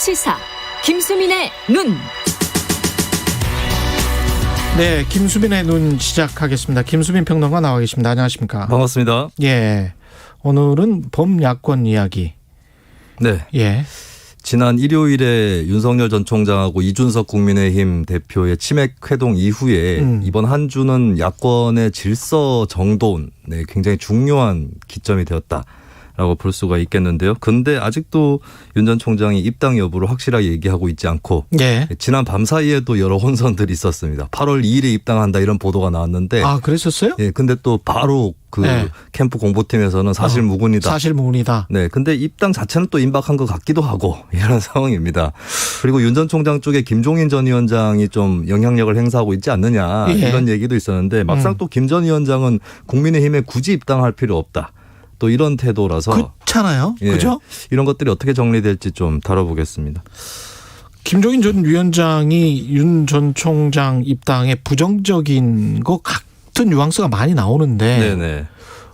시사 김수민의 눈. 네, 김수민의 눈 시작하겠습니다. 김수민 평론가 나와 계십니다. 안녕하십니까? 반갑습니다. 예, 오늘은 범야권 이야기. 네. 예. 지난 일요일에 윤석열 전 총장하고 이준석 국민의힘 대표의 치맥 회동 이후에 이번 한 주는 야권의 질서 정돈에 굉장히 중요한 기점이 되었다라고 볼 수가 있겠는데요. 근데 아직도 윤 전 총장이 입당 여부를 확실하게 얘기하고 있지 않고 예. 지난 밤 사이에도 여러 혼선들이 있었습니다. 8월 2일에 입당한다 이런 보도가 나왔는데 아, 그랬었어요? 예, 근데 또 바로 그 네. 캠프 공보팀에서는 사실무근이다. 사실무근이다. 네, 근데 입당 자체는 또 임박한 것 같기도 하고 이런 상황입니다. 그리고 윤 전 총장 쪽에 김종인 전 위원장이 좀 영향력을 행사하고 있지 않느냐 예. 이런 얘기도 있었는데 막상 또 김 전 위원장은 국민의힘에 굳이 입당할 필요 없다. 또 이런 태도라서 그렇잖아요. 예, 그죠? 이런 것들이 어떻게 정리될지 좀 다뤄보겠습니다. 김종인 전 위원장이 윤 전 총장 입당에 부정적인 것 같은 뉘앙스가 많이 나오는데 네네.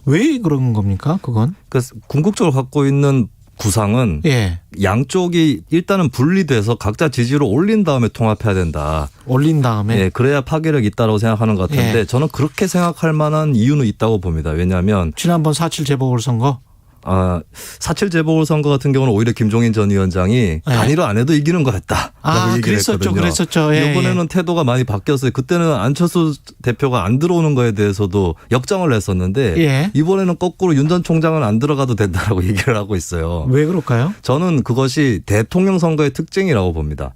왜 그런 겁니까? 그건? 그러니까 궁극적으로 갖고 있는 구상은 예. 양쪽이 일단은 분리돼서 각자 지지를 올린 다음에 통합해야 된다. 올린 다음에. 예, 그래야 파괴력이 있다고 생각하는 것 같은데 예. 저는 그렇게 생각할 만한 이유는 있다고 봅니다. 왜냐하면 지난번 4.7 재보궐선거. 4.7 재보궐선거 같은 경우는 오히려 김종인 전 위원장이 단일화 안 해도 이기는 거였다라고 얘기를 그랬었죠. 했거든요. 그랬었죠. 예, 이번에는 태도가 많이 바뀌었어요. 그때는 안철수 대표가 안 들어오는 거에 대해서도 역정을 했었는데 예. 이번에는 거꾸로 윤 전 총장은 안 들어가도 된다라고 얘기를 하고 있어요. 왜 그럴까요? 저는 그것이 대통령 선거의 특징이라고 봅니다.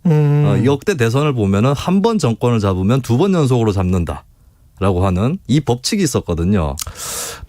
역대 대선을 보면은 한 번 정권을 잡으면 두 번 연속으로 잡는다. 라고 하는 이 법칙이 있었거든요.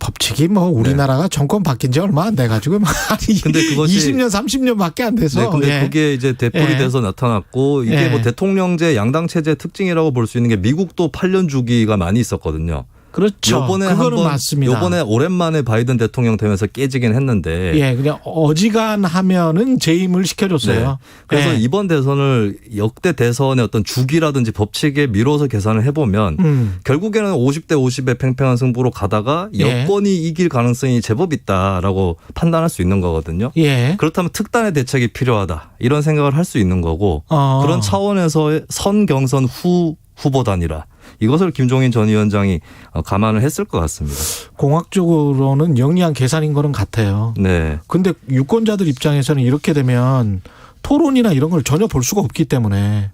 법칙이 뭐 우리나라가 정권 바뀐 지 얼마 안 돼가지고 아니 근데 그것이 20년 30년밖에 안 돼서. 네, 근데 예. 그게 이제 되풀이 예. 돼서 나타났고 이게 예. 뭐 대통령제 양당 체제의 특징이라고 볼 수 있는 게 미국도 8년 주기가 많이 있었거든요. 그렇죠. 그거는 맞습니다. 요번에 오랜만에 바이든 대통령 되면서 깨지긴 했는데. 예, 그냥 어지간하면은 재임을 시켜줬어요. 네. 그래서 예. 이번 대선을 역대 대선의 어떤 주기라든지 법칙에 미뤄서 계산을 해보면 결국에는 50대 50의 팽팽한 승부로 가다가 예. 여권이 이길 가능성이 제법 있다라고 판단할 수 있는 거거든요. 예. 그렇다면 특단의 대책이 필요하다 이런 생각을 할 수 있는 거고 그런 차원에서의 선 경선 후 후보 단일화 이것을 김종인 전 위원장이 감안을 했을 것 같습니다. 공학적으로는 영리한 계산인 거는 같아요. 네. 근데 유권자들 입장에서는 이렇게 되면 토론이나 이런 걸 전혀 볼 수가 없기 때문에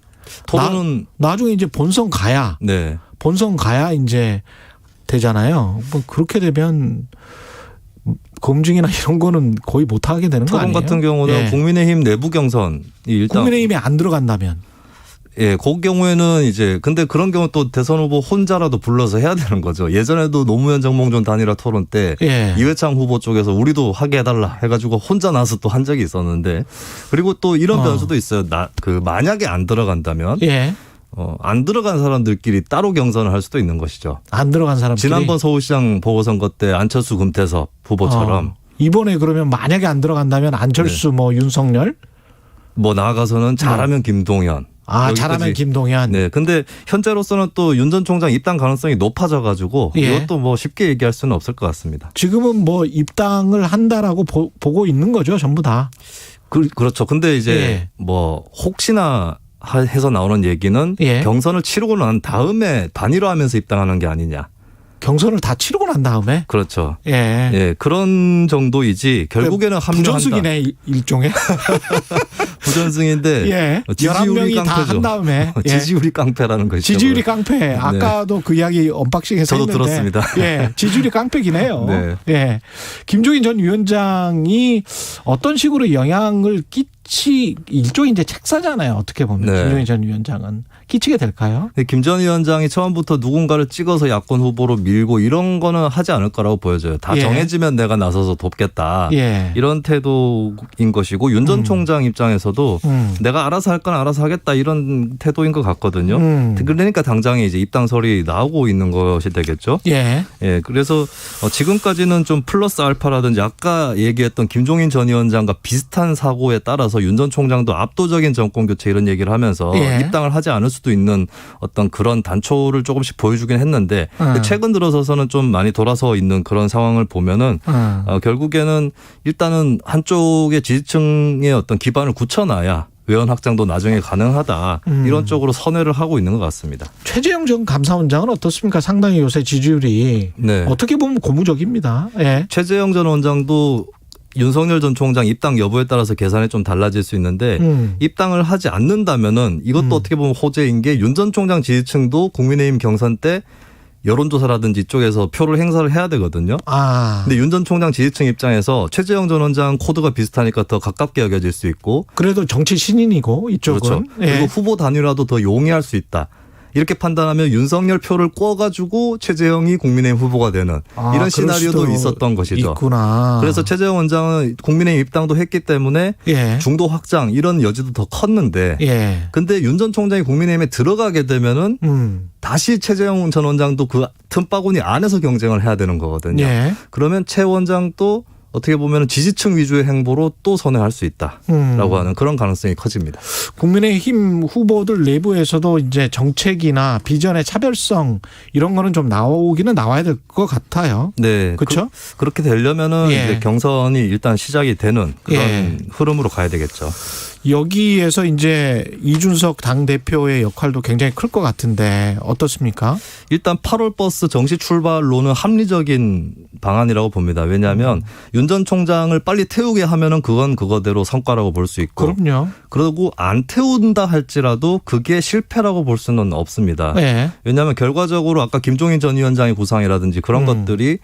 토론은 나중에 이제 본선 가야 네. 이제 되잖아요. 뭐 그렇게 되면 검증이나 이런 거는 거의 못 하게 되는 거 토론 아니에요? 같은 경우는 예. 국민의힘 내부 경선이 일단 국민의힘이 안 들어간다면 예, 그 경우에는 이제 근데 그런 경우 또 대선 후보 혼자라도 불러서 해야 되는 거죠. 예전에도 노무현 정몽준 단일화 토론 때 예. 이회창 후보 쪽에서 우리도 하게 해달라 해가지고 혼자 나서 또 한 적이 있었는데 그리고 또 이런 변수도 있어요. 만약에 안 들어간다면 예. 안 들어간 사람들끼리 따로 경선을 할 수도 있는 것이죠. 안 들어간 사람들이 지난번 서울시장 보궐선거 때 안철수 금태섭 후보처럼 이번에 그러면 만약에 안 들어간다면 안철수 뭐 윤석열 뭐 나아가서는 잘하면 김동연. 여기까지. 잘하면 김동연. 네. 근데 현재로서는 또 윤 전 총장 입당 가능성이 높아져 가지고 예. 이것도 뭐 쉽게 얘기할 수는 없을 것 같습니다. 지금은 뭐 입당을 한다라고 보고 있는 거죠, 전부 다. 그렇죠. 근데 이제 예. 뭐 혹시나 해서 나오는 얘기는 예. 경선을 치르고 난 다음에 단일화하면서 입당하는 게 아니냐. 경선을 다 치르고 난 다음에. 그렇죠. 예. 예, 그런 정도이지 결국에는 합류한다. 부전승이네 일종의. 부전승인데 예. 지지율이 11명이 다 깡패죠. 한 다음에. 예. 지지율이 깡패라는 것이죠. 지지율이 깡패. 아까도 그 이야기 언박싱에서 저도 했는데. 들었습니다. 예. 지지율이 깡패긴 해요. 네. 예. 김종인 전 위원장이 어떤 식으로 영향을 일종의 이제 책사잖아요. 어떻게 보면. 네. 김종인 전 위원장은. 끼치게 될까요? 김 전 위원장이 처음부터 누군가를 찍어서 야권 후보로 밀고 이런 거는 하지 않을 거라고 보여져요. 다 예. 정해지면 내가 나서서 돕겠다. 예. 이런 태도인 것이고 윤 전 총장 입장에서도 내가 알아서 할 건 알아서 하겠다 이런 태도인 것 같거든요. 그러니까 당장에 이제 입당설이 나오고 있는 것이 되겠죠. 예. 예. 그래서 지금까지는 좀 플러스 알파라든지 아까 얘기했던 김종인 전 위원장과 비슷한 사고에 따라서 윤 전 총장도 압도적인 정권 교체 이런 얘기를 하면서 예. 입당을 하지 않을 수도 있는 어떤 그런 단초를 조금씩 보여주긴 했는데 최근 들어서서는 좀 많이 돌아서 있는 그런 상황을 보면은 결국에는 일단은 한쪽의 지지층의 어떤 기반을 굳혀놔야 외연 확장도 나중에 가능하다. 이런 쪽으로 선회를 하고 있는 것 같습니다. 최재형 전 감사원장은 어떻습니까? 상당히 요새 지지율이 네. 어떻게 보면 고무적입니다. 예. 최재형 전 원장도 윤석열 전 총장 입당 여부에 따라서 계산이 좀 달라질 수 있는데 입당을 하지 않는다면은 이것도 어떻게 보면 호재인 게 윤 전 총장 지지층도 국민의힘 경선 때 여론조사라든지 이쪽에서 표를 행사를 해야 되거든요. 근데 윤 전 총장 지지층 입장에서 최재형 전 원장 코드가 비슷하니까 더 가깝게 여겨질 수 있고. 그래도 정치 신인이고 이쪽은. 그렇죠. 예. 그리고 후보 단일화도 더 용이할 수 있다. 이렇게 판단하면 윤석열 표를 꿔가지고 최재형이 국민의힘 후보가 되는 이런 시나리오도 있었던 것이죠. 있구나. 그래서 최재형 원장은 국민의힘 입당도 했기 때문에 예. 중도 확장 이런 여지도 더 컸는데 예. 근데 윤 전 총장이 국민의힘에 들어가게 되면은 다시 최재형 전 원장도 그 틈바구니 안에서 경쟁을 해야 되는 거거든요. 예. 그러면 최 원장도 어떻게 보면 지지층 위주의 행보로 또 선회할 수 있다라고 하는 그런 가능성이 커집니다. 국민의힘 후보들 내부에서도 이제 정책이나 비전의 차별성 이런 거는 좀 나오기는 나와야 될 것 같아요. 네, 그렇죠? 그렇게 되려면은 예. 이제 경선이 일단 시작이 되는 그런 예. 흐름으로 가야 되겠죠. 여기에서 이제 이준석 당대표의 역할도 굉장히 클 것 같은데 어떻습니까? 일단 8월 버스 정시 출발로는 합리적인 방안이라고 봅니다. 왜냐하면 윤 전 총장을 빨리 태우게 하면은 그건 그거대로 성과라고 볼 수 있고. 그럼요. 그리고 안 태운다 할지라도 그게 실패라고 볼 수는 없습니다. 네. 왜냐하면 결과적으로 아까 김종인 전 위원장의 구상이라든지 그런 것들이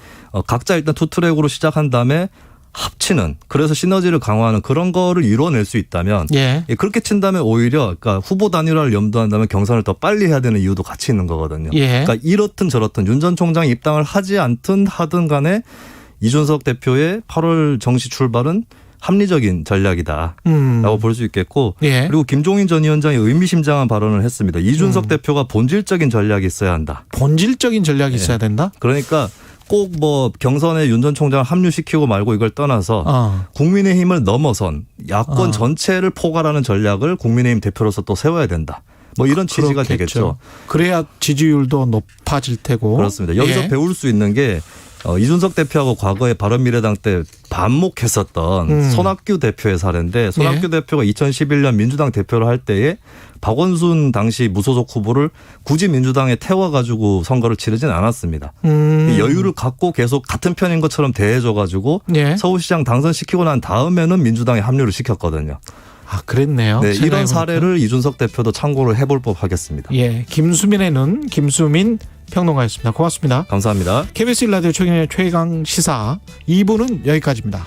각자 일단 투트랙으로 시작한 다음에 합치는 그래서 시너지를 강화하는 그런 거를 이뤄낼 수 있다면 예. 그렇게 친다면 오히려 그러니까 후보 단일화를 염두한다면 경선을 더 빨리 해야 되는 이유도 같이 있는 거거든요. 예. 그러니까 이렇든 저렇든 윤 전 총장이 입당을 하지 않든 하든 간에 이준석 대표의 8월 정시 출발은 합리적인 전략이다라고 볼 수 있겠고 예. 그리고 김종인 전 위원장이 의미심장한 발언을 했습니다. 이준석 대표가 본질적인 전략이 있어야 한다. 본질적인 전략이 있어야 된다? 그러니까 꼭 뭐 경선에 윤 전 총장을 합류시키고 말고 이걸 떠나서 국민의힘을 넘어선 야권 전체를 포괄하는 전략을 국민의힘 대표로서 또 세워야 된다. 뭐 이런 취지가 그렇겠죠. 되겠죠. 그래야 지지율도 높아질 테고. 그렇습니다. 여기서 예. 배울 수 있는 게 이준석 대표하고 과거에 바른미래당 때 반목했었던 손학규 대표의 사례인데 손학규 대표가 2011년 민주당 대표를 할 때에 박원순 당시 무소속 후보를 굳이 민주당에 태워가지고 선거를 치르진 않았습니다. 여유를 갖고 계속 같은 편인 것처럼 대해줘가지고 예. 서울시장 당선시키고 난 다음에는 민주당에 합류를 시켰거든요. 아, 그랬네요. 네, 이런 사례를 이준석 대표도 참고를 해볼 법 하겠습니다. 예, 김수민의 눈 김수민 평론가였습니다. 고맙습니다. 감사합니다. KBS 1라디오 최경영의 최강 시사 2부는 여기까지입니다.